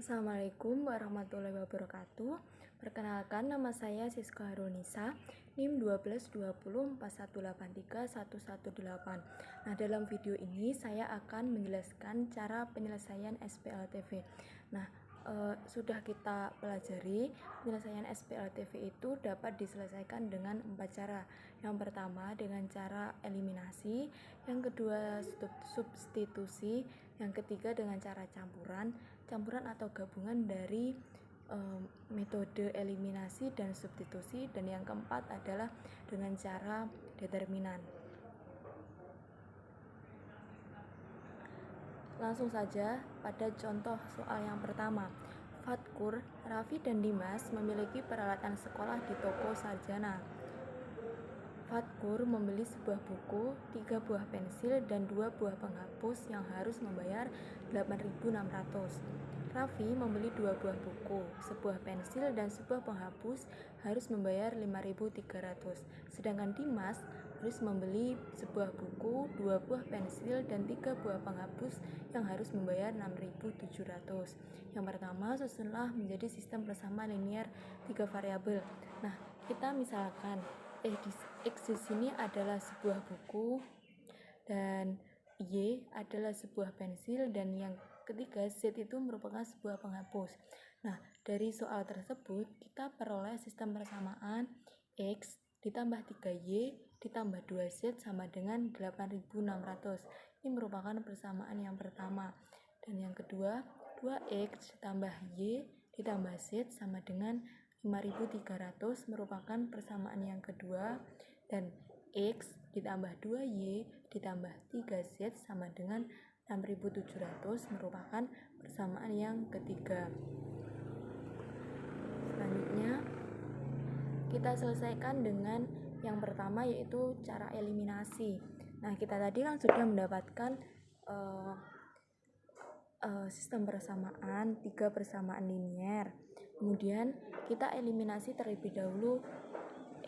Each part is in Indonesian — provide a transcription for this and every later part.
Assalamualaikum warahmatullahi wabarakatuh. Perkenalkan, nama saya Siska Harunisa, NIM 122041831118. Nah, dalam video ini saya akan menjelaskan cara penyelesaian SPLTV. Nah, sudah kita pelajari penyelesaian SPLTV itu dapat diselesaikan dengan 4 cara. Yang pertama dengan cara eliminasi, yang kedua substitusi, yang ketiga dengan cara campuran atau gabungan dari metode eliminasi dan substitusi, dan yang keempat adalah dengan cara determinan. Langsung saja pada contoh soal yang pertama. Fatkur, Raffi dan Dimas memiliki peralatan sekolah di toko Sarjana. Fatkur membeli sebuah buku, 3 buah pensil, dan 2 buah penghapus yang harus membayar 8.600. Raffi membeli 2 buah buku, sebuah pensil, dan sebuah penghapus harus membayar 5.300. Sedangkan Dimas harus membeli sebuah buku, 2 buah pensil, dan 3 buah penghapus yang harus membayar 6.700. Yang pertama, susunlah menjadi sistem persamaan linear 3 variabel. Nah, kita misalkan X di sini adalah sebuah buku dan Y adalah sebuah pensil, dan yang ketiga Z itu merupakan sebuah penghapus. Nah, dari soal tersebut kita peroleh sistem persamaan X ditambah 3Y ditambah 2Z sama dengan 8.600. Ini merupakan persamaan yang pertama. Dan yang kedua, 2X ditambah Y ditambah Z sama dengan 5.300 merupakan persamaan yang kedua, dan X ditambah 2Y ditambah 3Z sama dengan 6.700 merupakan persamaan yang ketiga. Selanjutnya kita selesaikan dengan yang pertama, yaitu cara eliminasi. Nah, kita tadi kan sudah mendapatkan sistem persamaan 3 persamaan linear. Kemudian kita eliminasi terlebih dahulu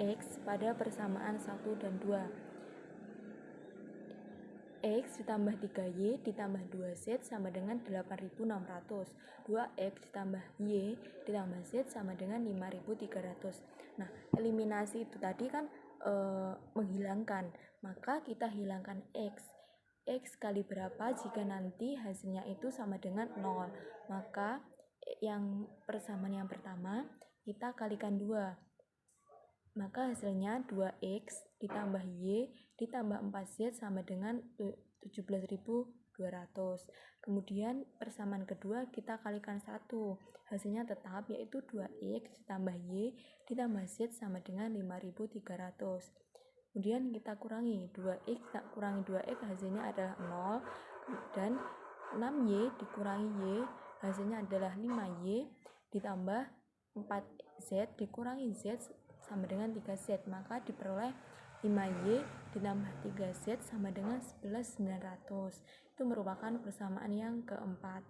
X pada persamaan 1 dan 2. X ditambah 3Y ditambah 2Z sama dengan 8.600. 2X ditambah Y ditambah Z sama dengan 5.300. Nah, eliminasi itu tadi kan menghilangkan, maka kita hilangkan X. X kali berapa jika nanti hasilnya itu sama dengan 0? Maka yang persamaan yang pertama kita kalikan 2. Maka hasilnya 2X ditambah Y ditambah 4Z sama dengan 17.200. Kemudian persamaan kedua kita kalikan 1. Hasilnya tetap, yaitu 2X ditambah Y ditambah Z sama dengan 5.300. Kemudian kita kurangi 2X kurangi 2X hasilnya adalah 0. Dan 6Y dikurangi Y hasilnya adalah 5Y ditambah 4Z dikurangi Z sama dengan 3Z, maka diperoleh 5Y ditambah 3Z sama dengan 11.900. Itu merupakan persamaan yang keempat.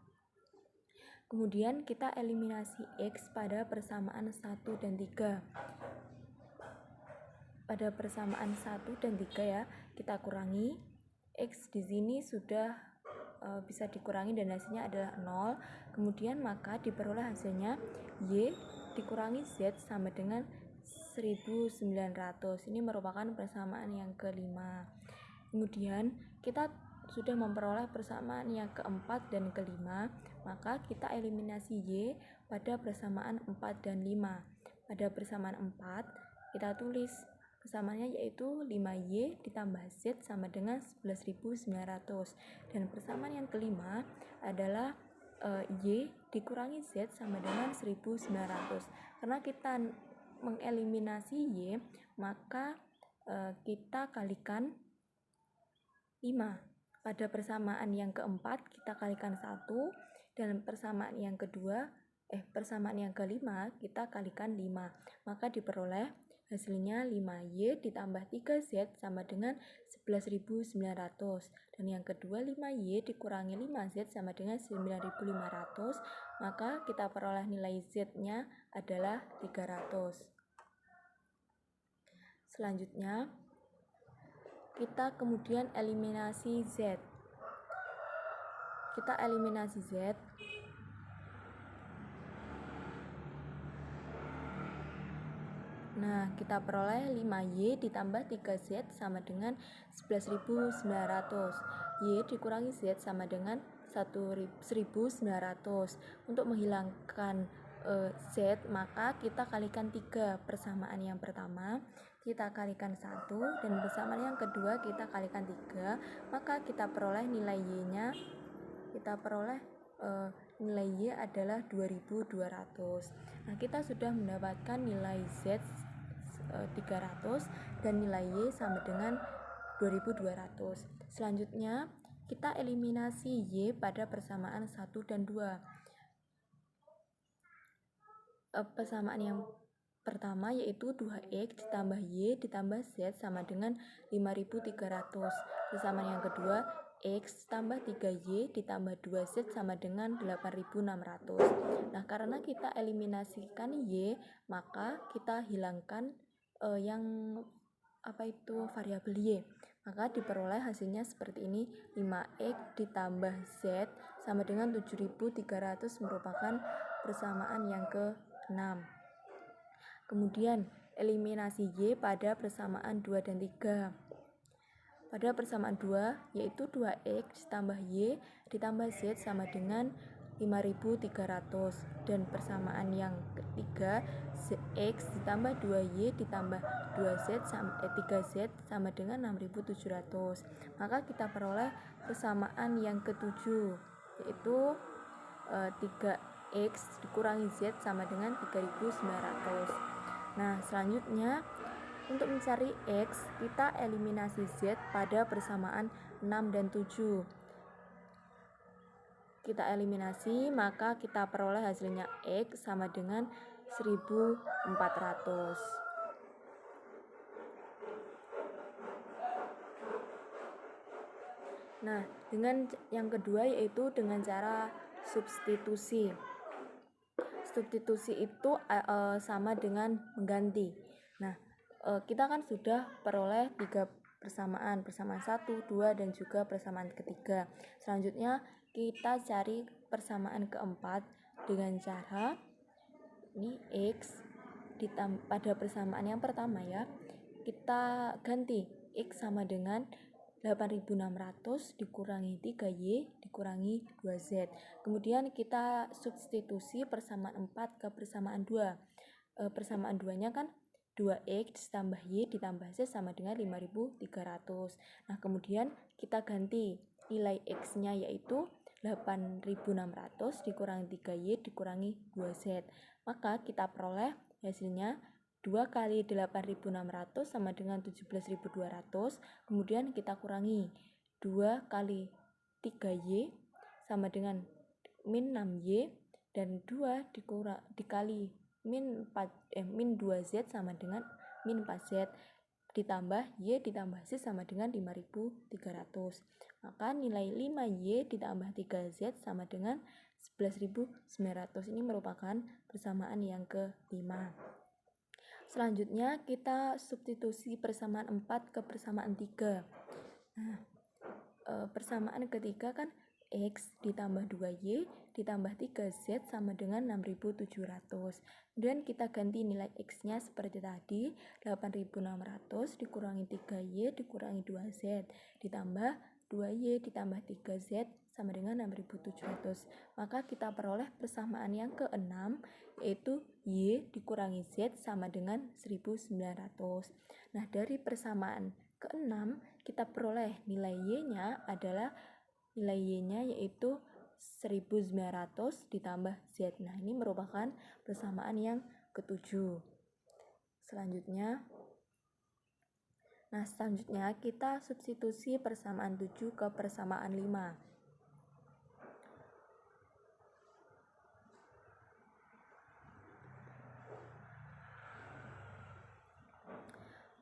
Kemudian kita eliminasi X pada persamaan 1 dan 3. Pada persamaan 1 dan 3 ya, kita kurangi. X di sini sudah bisa dikurangi dan hasilnya adalah 0. Kemudian maka diperoleh hasilnya Y dikurangi Z sama dengan 1.900. Ini merupakan persamaan yang kelima. Kemudian kita sudah memperoleh persamaan yang keempat dan kelima, maka kita eliminasi Y pada persamaan 4 dan 5. Pada persamaan 4 kita tulis persamaannya, yaitu 5Y ditambah Z sama dengan 11.900. Dan persamaan yang kelima adalah Y dikurangi Z sama dengan 1.900. Karena kita mengeliminasi Y, maka kita kalikan 5. Pada persamaan yang keempat kita kalikan 1, dan persamaan yang kelima kita kalikan 5. Maka diperoleh hasilnya 5Y ditambah 3Z sama dengan 11.900. Dan yang kedua 5Y dikurangi 5Z sama dengan 9.500. Maka kita peroleh nilai Z-nya adalah 300. Selanjutnya kita kemudian eliminasi Z. Kita eliminasi Z Nah, kita peroleh 5Y ditambah 3Z sama dengan 11.900. Y dikurangi Z sama dengan 1.900. Untuk menghilangkan Z, maka kita kalikan 3. Persamaan yang pertama kita kalikan 1, dan persamaan yang kedua kita kalikan 3, maka kita peroleh nilai Y-nya, nilai Y adalah 2200. Nah, kita sudah mendapatkan nilai Z 300 dan nilai Y sama dengan 2200. Selanjutnya kita eliminasi Y pada persamaan 1 dan 2. Persamaan yang pertama yaitu 2X ditambah Y ditambah Z sama dengan 5300. Persamaan yang kedua, X tambah 3Y ditambah 2Z sama dengan 8600. Nah, karena kita eliminasikan Y, maka kita hilangkan variabel Y. Maka diperoleh hasilnya seperti ini. 5X ditambah Z sama dengan 7300 merupakan persamaan yang ke-6. Kemudian eliminasi Y pada persamaan 2 dan 3. Pada persamaan 2 yaitu 2X ditambah Y ditambah Z sama dengan 5300, dan persamaan yang ketiga X ditambah 2Y ditambah 3Z sama dengan 6700. Maka kita peroleh persamaan yang ke-7 yaitu 3X dikurangi Z sama dengan 3900. Nah, selanjutnya untuk mencari X, kita eliminasi Z pada persamaan 6 dan 7. Kita eliminasi, maka kita peroleh hasilnya X sama dengan 1400. Nah, dengan yang kedua yaitu dengan cara substitusi. Substitusi itu sama dengan mengganti. Nah, kita kan sudah peroleh 3 persamaan 1, 2, dan juga persamaan ketiga. Selanjutnya kita cari persamaan keempat dengan cara ini X pada persamaan yang pertama ya, kita ganti X sama dengan 8600 dikurangi 3Y dikurangi 2Z. Kemudian kita substitusi persamaan 4 ke persamaan 2. Persamaan 2-nya kan 2X ditambah Y ditambah Z sama dengan 5300. Nah, kemudian kita ganti nilai X-nya yaitu 8600 dikurangi 3Y dikurangi 2Z. Maka kita peroleh hasilnya 2 kali 8600 sama dengan 17200. Kemudian kita kurangi 2 kali 3Y sama dengan min 6Y, dan 2 dikali min 2Z sama dengan min 4Z, ditambah Y ditambah Z sama dengan 5300. Maka nilai 5Y ditambah 3Z sama dengan 11.900. Ini merupakan persamaan yang ke-5. Selanjutnya kita substitusi persamaan 4 ke persamaan 3. Nah, persamaan ketiga kan X ditambah 2Y ditambah 3Z sama dengan 6700. Kemudian kita ganti nilai X-nya seperti tadi, 8600 dikurangi 3Y dikurangi 2Z ditambah 2Y ditambah 3Z sama dengan 6700. Maka kita peroleh persamaan yang ke-6 yaitu Y dikurangi Z sama dengan 1900. Nah, dari persamaan ke-6 kita peroleh nilai Y-nya adalah nilai Y-nya yaitu 1900 ditambah Z. Nah, ini merupakan persamaan yang ke-7. Selanjutnya kita substitusi persamaan 7 ke persamaan 5.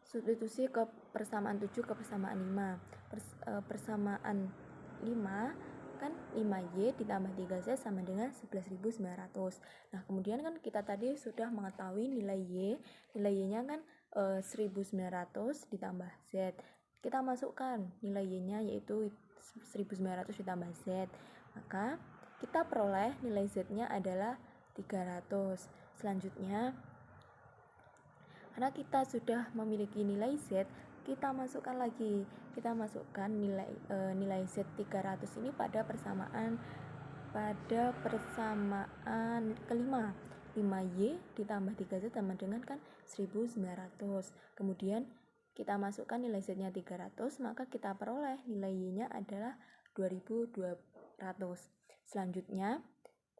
Substitusi ke persamaan 7 ke persamaan 5. Persamaan 5 kan 5Y ditambah 3Z sama dengan 11.900. Nah, kemudian kan kita tadi sudah mengetahui nilai Y. Nilai Y-nya kan 1900 ditambah Z. Kita masukkan nilai Y-nya yaitu 1900 ditambah Z. Maka kita peroleh nilai Z-nya adalah 300. Selanjutnya Karena kita sudah memiliki nilai Z, kita masukkan nilai Z 300 ini pada persamaan kelima. 5Y ditambah 3Z sama dengan kan 1900. Kemudian kita masukkan nilai Z-nya 300, maka kita peroleh nilai Y-nya adalah 2200. Selanjutnya,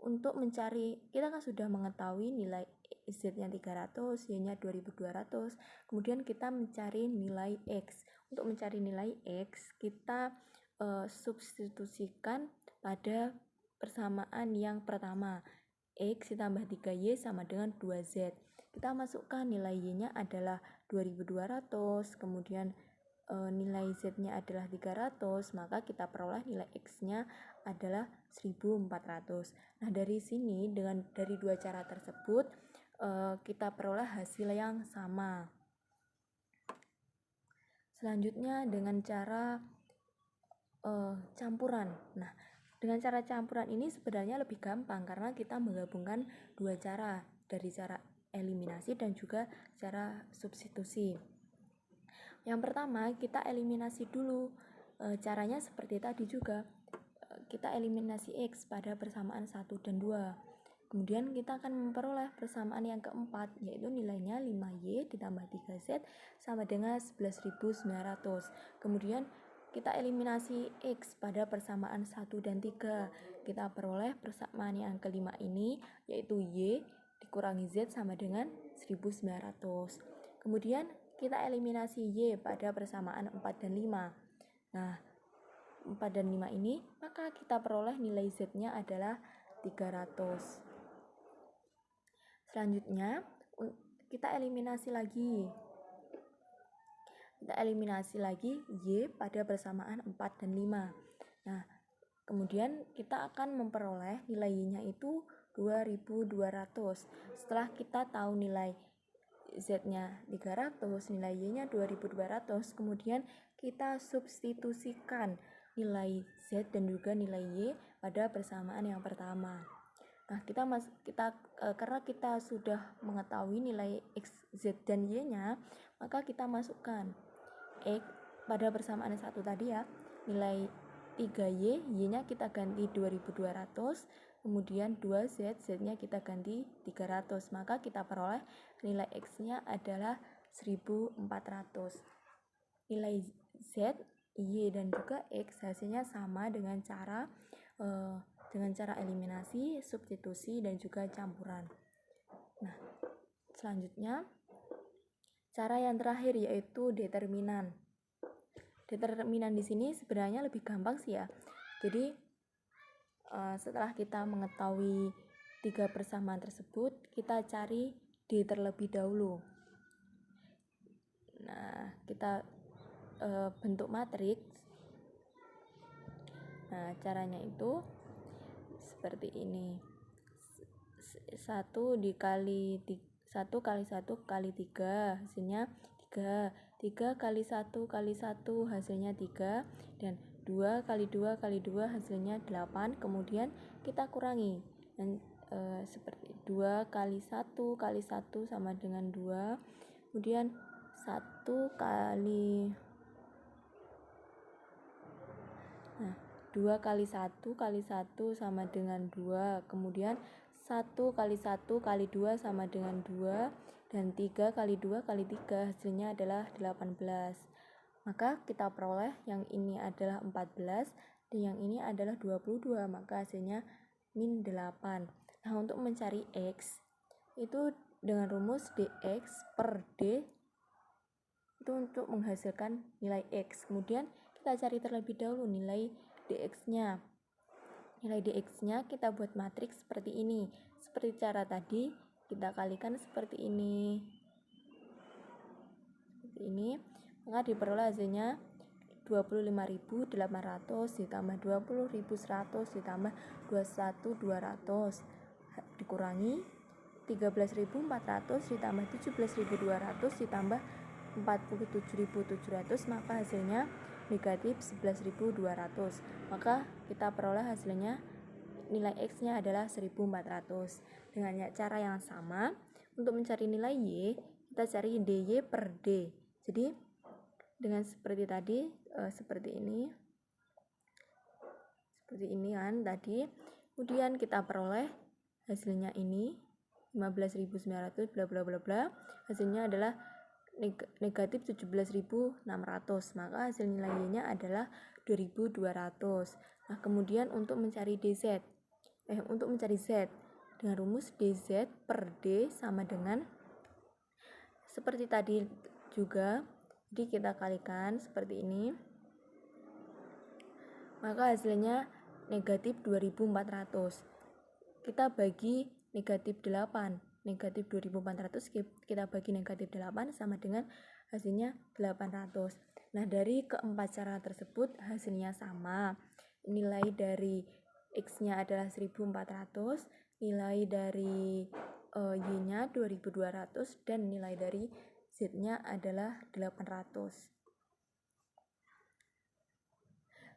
untuk mencari, kita kan sudah mengetahui nilai Z-nya 300, Y-nya 2200. Kemudian kita mencari nilai X. Untuk mencari nilai X, kita substitusikan pada persamaan yang pertama. X ditambah 3Y sama dengan 2Z. Kita masukkan nilai Y-nya adalah 2200, kemudian nilai Z-nya adalah 300, maka kita peroleh nilai X-nya adalah 1400. Nah, dari sini dari dua cara tersebut kita peroleh hasil yang sama. Selanjutnya dengan cara campuran. Nah, dengan cara campuran ini sebenarnya lebih gampang karena kita menggabungkan dua cara, dari cara eliminasi dan juga cara substitusi. Yang pertama, kita eliminasi dulu. Caranya seperti tadi juga. Kita eliminasi X pada persamaan 1 dan 2. Kemudian kita akan memperoleh persamaan yang keempat, yaitu nilainya 5Y ditambah 3Z sama dengan 11.900. Kemudian kita eliminasi X pada persamaan 1 dan 3. Kita peroleh persamaan yang kelima ini, yaitu Y dikurangi Z sama dengan 1900. Kemudian kita eliminasi Y pada persamaan 4 dan 5. Nah, 4 dan 5 ini, maka kita peroleh nilai Z-nya adalah 300. Selanjutnya, kita eliminasi lagi. Y pada persamaan 4 dan 5. Nah, kemudian kita akan memperoleh nilai Y-nya itu 2200. Setelah kita tahu nilai Z-nya 300, nilai Y-nya 2200, kemudian kita substitusikan nilai Z dan juga nilai Y pada persamaan yang pertama. Nah, karena kita sudah mengetahui nilai X, Z, dan Y-nya, maka kita masukkan X pada persamaan 1 tadi ya, nilai 3Y, Y-nya kita ganti 2200, kemudian 2Z, Z-nya kita ganti 300, maka kita peroleh nilai X-nya adalah 1400. Nilai Z, Y, dan juga X hasilnya sama dengan cara eliminasi, substitusi, dan juga campuran. Nah, selanjutnya cara yang terakhir yaitu determinan. Determinan di sini sebenarnya lebih gampang sih ya. Jadi setelah kita mengetahui 3 persamaan tersebut, kita cari D terlebih dahulu. Nah, kita bentuk matriks. Nah, caranya itu seperti ini. 1 kali 1 kali 3 hasilnya 3. 3 kali 1 kali 1 hasilnya 3, dan 2 kali 2 kali 2 hasilnya 8. Kemudian kita kurangi, dan seperti 2 kali 1 kali 1 sama dengan 2. Kemudian 1 kali 2 kali 1 kali 1 sama dengan 2. Kemudian 1 kali 1 kali 2 sama dengan 2. Dan 3 kali 2 kali 3 hasilnya adalah 18. Maka kita peroleh yang ini adalah 14 dan yang ini adalah 22. Maka hasilnya min 8. Nah, untuk mencari X itu dengan rumus dx per d itu untuk menghasilkan nilai X. Kemudian kita cari terlebih dahulu nilai dx-nya. Nilai dx-nya kita buat matriks seperti ini. Seperti cara tadi, kita kalikan seperti ini. Maka diperoleh hasilnya 25.800 ditambah 20.100 ditambah 21.200 dikurangi 13.400 ditambah 17.200 ditambah 47.700, maka hasilnya negatif 11.200. Maka kita peroleh hasilnya nilai X-nya adalah 1400. Dengan cara yang sama, untuk mencari nilai Y, kita cari DY per D. Jadi dengan seperti tadi, seperti ini kan tadi. Kemudian kita peroleh hasilnya ini 15.900 bla bla bla bla. Hasilnya adalah negatif 17.600, maka hasil nilai Y-nya adalah 2.200. Nah, kemudian untuk mencari Z dengan rumus DZ per D sama dengan seperti tadi juga, jadi kita kalikan seperti ini, maka hasilnya negatif 2.400. Kita bagi negatif 8, negatif 2.400 kita bagi negatif 8 sama dengan hasilnya 800. Nah, dari keempat cara tersebut hasilnya sama. Nilai dari X-nya adalah 1.400, nilai dari Y-nya 2.200, dan nilai dari Z-nya adalah 800.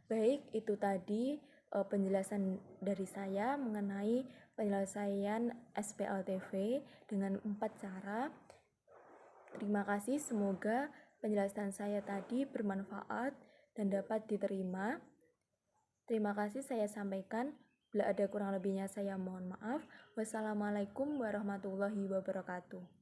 Baik, itu tadi penjelasan dari saya mengenai penyelesaian SPLTV dengan 4 cara. Terima kasih, semoga penjelasan saya tadi bermanfaat dan dapat diterima. Terima kasih saya sampaikan. Bila ada kurang lebihnya saya mohon maaf. Wassalamualaikum warahmatullahi wabarakatuh.